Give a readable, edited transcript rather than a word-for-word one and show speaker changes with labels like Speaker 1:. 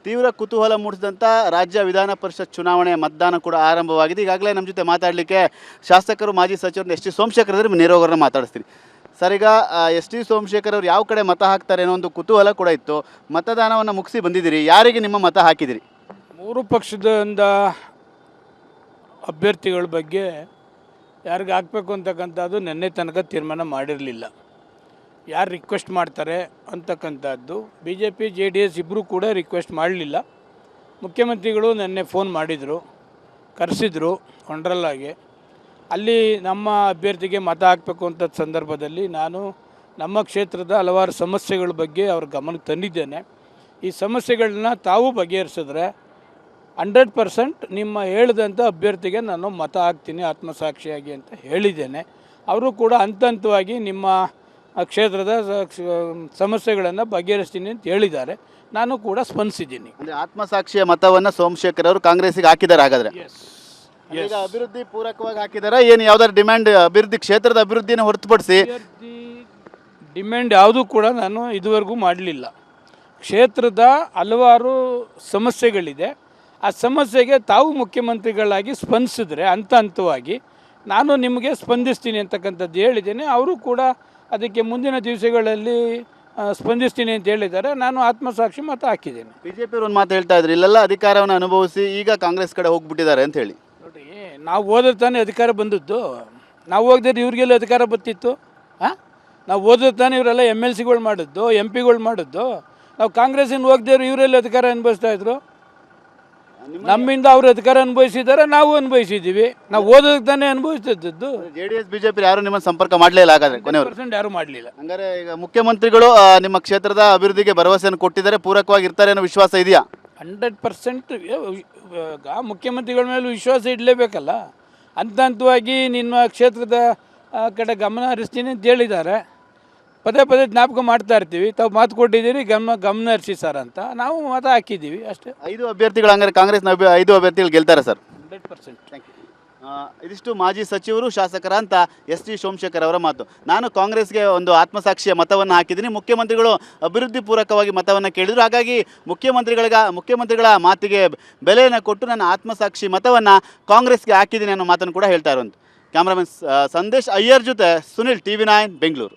Speaker 1: ತೀವ್ರ ಕುತೂಹಲ ಮೂಡಿಸಿದಂಥ ರಾಜ್ಯ ವಿಧಾನ ಪರಿಷತ್ ಚುನಾವಣೆ ಮತದಾನ ಕೂಡ ಆರಂಭವಾಗಿದೆ. ಈಗಾಗಲೇ ನಮ್ಮ ಜೊತೆ ಮಾತಾಡಲಿಕ್ಕೆ ಶಾಸಕರು ಮಾಜಿ ಸಚಿವರು ಎಸ್ ಟಿ ಸೋಮಶೇಖರ್ ಇದ್ದಾರೆ. ನೇರವಾಗಿ ಮಾತಾಡಿಸ್ತೀನಿ ಸರ್. ಈಗ ಎಸ್ ಟಿ ಸೋಮಶೇಖರ್ ಅವರು ಯಾವ ಕಡೆ ಮತ ಹಾಕ್ತಾರೆ ಅನ್ನೋ ಒಂದು ಕುತೂಹಲ ಕೂಡ ಇತ್ತು. ಮತದಾನವನ್ನು ಮುಗಿಸಿ ಬಂದಿದ್ದೀರಿ, ಯಾರಿಗೆ ನಿಮ್ಮ ಮತ ಹಾಕಿದಿರಿ?
Speaker 2: ಮೂರು ಪಕ್ಷದಿಂದ ಅಭ್ಯರ್ಥಿಗಳ ಬಗ್ಗೆ ಯಾರಿಗೆ ಹಾಕಬೇಕು ಅಂತಕ್ಕಂಥದ್ದು ನಿನ್ನೆ ತನಕ ತೀರ್ಮಾನ ಮಾಡಿರಲಿಲ್ಲ. ಯಾರು ರಿಕ್ವೆಸ್ಟ್ ಮಾಡ್ತಾರೆ ಅಂತಕ್ಕಂಥದ್ದು BJP JDS ಇಬ್ಬರೂ ಕೂಡ ರಿಕ್ವೆಸ್ಟ್ ಮಾಡಲಿಲ್ಲ. ಮುಖ್ಯಮಂತ್ರಿಗಳು ನಿನ್ನೆ ಫೋನ್ ಮಾಡಿದರು, ಕರೆಸಿದ್ರು ವಂಡ್ರಲ್ಲಾಗೆ. ಅಲ್ಲಿ ನಮ್ಮ ಅಭ್ಯರ್ಥಿಗೆ ಮತ ಹಾಕಬೇಕು ಅಂತ ಸಂದರ್ಭದಲ್ಲಿ ನಾನು ನಮ್ಮ ಕ್ಷೇತ್ರದ ಹಲವಾರು ಸಮಸ್ಯೆಗಳ ಬಗ್ಗೆ ಅವ್ರ ಗಮನಕ್ಕೆ ತಂದಿದ್ದೇನೆ. ಈ ಸಮಸ್ಯೆಗಳನ್ನ ತಾವು ಬಗೆಹರಿಸಿದ್ರೆ 100% ನಿಮ್ಮ ಹೇಳಿದಂಥ ಅಭ್ಯರ್ಥಿಗೆ ನಾನು ಮತ ಹಾಕ್ತೀನಿ ಆತ್ಮಸಾಕ್ಷಿಯಾಗಿ ಅಂತ ಹೇಳಿದ್ದೇನೆ. ಅವರು ಕೂಡ ಹಂತ ಹಂತವಾಗಿ ನಿಮ್ಮ ಕ್ಷೇತ್ರದ ಸಮಸ್ಯೆಗಳನ್ನು ಬಗೆಹರಿಸ್ತೀನಿ ಅಂತ ಹೇಳಿದ್ದಾರೆ. ನಾನು ಕೂಡ ಸ್ಪಂದಿಸಿದ್ದೀನಿ.
Speaker 1: ಅಂದರೆ ಆತ್ಮಸಾಕ್ಷಿಯ ಮತವನ್ನು ಸೋಮಶೇಖರ್ ಅವರು ಕಾಂಗ್ರೆಸ್ಸಿಗೆ ಹಾಕಿದ್ದಾರೆ. ಹಾಗಾದರೆ ಈಗ ಅಭಿವೃದ್ಧಿ ಪೂರಕವಾಗಿ ಹಾಕಿದ್ದಾರೆ, ಏನು ಯಾವ್ದಾದ್ರು ಡಿಮ್ಯಾಂಡ್ ಅಭಿವೃದ್ಧಿ ಕ್ಷೇತ್ರದ ಅಭಿವೃದ್ಧಿಯನ್ನು ಹೊರತುಪಡಿಸಿ
Speaker 2: ಡಿಮ್ಯಾಂಡ್ ಯಾವುದೂ ಕೂಡ ನಾನು ಇದುವರೆಗೂ ಮಾಡಲಿಲ್ಲ. ಕ್ಷೇತ್ರದ ಹಲವಾರು ಸಮಸ್ಯೆಗಳಿದೆ. ಆ ಸಮಸ್ಯೆಗೆ ತಾವು ಮುಖ್ಯಮಂತ್ರಿಗಳಾಗಿ ಸ್ಪಂದಿಸಿದ್ರೆ ಹಂತ ಹಂತವಾಗಿ ನಾನು ನಿಮಗೆ ಸ್ಪಂದಿಸ್ತೀನಿ ಅಂತಕ್ಕಂಥದ್ದು ಹೇಳಿದ್ದೇನೆ. ಅವರು ಕೂಡ ಅದಕ್ಕೆ ಮುಂದಿನ ದಿವಸಗಳಲ್ಲಿ ಸ್ಪಂದಿಸ್ತೀನಿ ಅಂತ ಹೇಳಿದ್ದಾರೆ. ನಾನು ಆತ್ಮಸಾಕ್ಷಿ ಮತ ಹಾಕಿದ್ದೇನೆ.
Speaker 1: BJP ಅವರು ಒಂದು ಮಾತು ಹೇಳ್ತಾ ಇದ್ರು, ಇಲ್ಲೆಲ್ಲ ಅಧಿಕಾರವನ್ನು ಅನುಭವಿಸಿ ಈಗ ಕಾಂಗ್ರೆಸ್ ಕಡೆ ಹೋಗ್ಬಿಟ್ಟಿದ್ದಾರೆ ಅಂತ ಹೇಳಿ.
Speaker 2: ನೋಡಿ, ನಾವು ಹೋದ್ರೆ ತಾನೇ ಅಧಿಕಾರ ಬಂದದ್ದು. ನಾವು ಹೋಗದಿದ್ರೆ ಇವ್ರಿಗೆಲ್ಲ ಅಧಿಕಾರ ಬರ್ತಿತ್ತು? ನಾವು ಹೋದ್ರೆ ತಾನೇ ಇವರೆಲ್ಲ MLCಗಳು ಮಾಡಿದ್ದು, MP ಗಳು ಮಾಡಿದ್ದು. ನಾವು ಕಾಂಗ್ರೆಸ್ಸಿನ ಹೋಗದಿದ್ರು ಇವರೆಲ್ಲ ಅಧಿಕಾರ ಅನುಭವಿಸ್ತಾ ಇದ್ರು. ನಮ್ಮಿಂದ ಅವರು ಅಧಿಕಾರ ಅನುಭವಿಸಿದ್ದಾರೆ, ನಾವು ಅನುಭವಿಸಿದ್ದೀವಿ. ನಾವು ಓದೋದಕ್ಕೆ ತಾನೇ ಅನುಭವಿಸ್ತಿದ್ದದ್ದು.
Speaker 1: JDS BJP ಯಾರು ನಿಮ್ಮನ್ನು ಸಂಪರ್ಕ ಮಾಡಲಿಲ್ಲ ಹಾಗಾದ್ರೆ?
Speaker 2: ಕೊನೆಯವರೆಗೂ ಯಾರು ಮಾಡಲಿಲ್ಲ.
Speaker 1: ಹಂಗಾರೆ ಈಗ ಮುಖ್ಯಮಂತ್ರಿಗಳು ನಿಮ್ಮ ಕ್ಷೇತ್ರದ ಅಭಿವೃದ್ಧಿಗೆ ಭರವಸೆಯನ್ನು ಕೊಟ್ಟಿದ್ದಾರೆ, ಪೂರಕವಾಗಿ ಇರ್ತಾರೆ ಅನ್ನೋ ವಿಶ್ವಾಸ ಇದೆಯಾ?
Speaker 2: 100% ಮುಖ್ಯಮಂತ್ರಿಗಳ ಮೇಲೆ ವಿಶ್ವಾಸ ಇಡಲೇಬೇಕಲ್ಲ. ಹಂತ ಹಂತವಾಗಿ ನಿಮ್ಮ ಕ್ಷೇತ್ರದ ಕಡೆ ಗಮನ ಹರಿಸ್ತೀನಿ ಅಂತ ಹೇಳಿದ್ದಾರೆ. ಪದೇ ಪದೇ ಜ್ಞಾಪಕ ಮಾಡ್ತಾ ಇರ್ತೀವಿ, ತಾವು ಮಾತು ಕೊಟ್ಟಿದ್ದೀರಿ ಗಮನ ಹರಿಸಿ ಸರ್ ಅಂತ. ನಾವು ಮತ ಹಾಕಿದ್ದೀವಿ ಅಷ್ಟೇ.
Speaker 1: 5 ಅಭ್ಯರ್ಥಿಗಳು ಹಂಗಾರೆ ಕಾಂಗ್ರೆಸ್ನ 5 ಅಭ್ಯರ್ಥಿಗಳು ಗೆಲ್ತಾರೆ ಸರ್?
Speaker 2: 100%.
Speaker 1: Thank you. ಇದಿಷ್ಟು ಮಾಜಿ ಸಚಿವರು ಶಾಸಕರ ಅಂತ ಎಸ್ ಟಿ ಸೋಮಶೇಖರ್ ಅವರ ಮಾತು. ನಾನು ಕಾಂಗ್ರೆಸ್ಗೆ ಒಂದು ಆತ್ಮಸಾಕ್ಷಿಯ ಮತವನ್ನು ಹಾಕಿದ್ದೀನಿ. ಮುಖ್ಯಮಂತ್ರಿಗಳು ಅಭಿವೃದ್ಧಿ ಪೂರಕವಾಗಿ ಮತವನ್ನು ಕೇಳಿದರು. ಹಾಗಾಗಿ ಮುಖ್ಯಮಂತ್ರಿಗಳ ಮಾತಿಗೆ ಬೆಲೆಯನ್ನು ಕೊಟ್ಟು ನನ್ನ ಆತ್ಮಸಾಕ್ಷಿ ಮತವನ್ನು ಕಾಂಗ್ರೆಸ್ಗೆ ಹಾಕಿದ್ದೀನಿ ಅನ್ನೋ ಮಾತನ್ನು ಕೂಡ ಹೇಳ್ತಾ ಇರುವಂಥ ಕ್ಯಾಮ್ರಾಮನ್ ಸಂದೇಶ್ ಅಯ್ಯರ್ ಜೊತೆ ಸುನಿಲ್, TV9 ಬೆಂಗಳೂರು.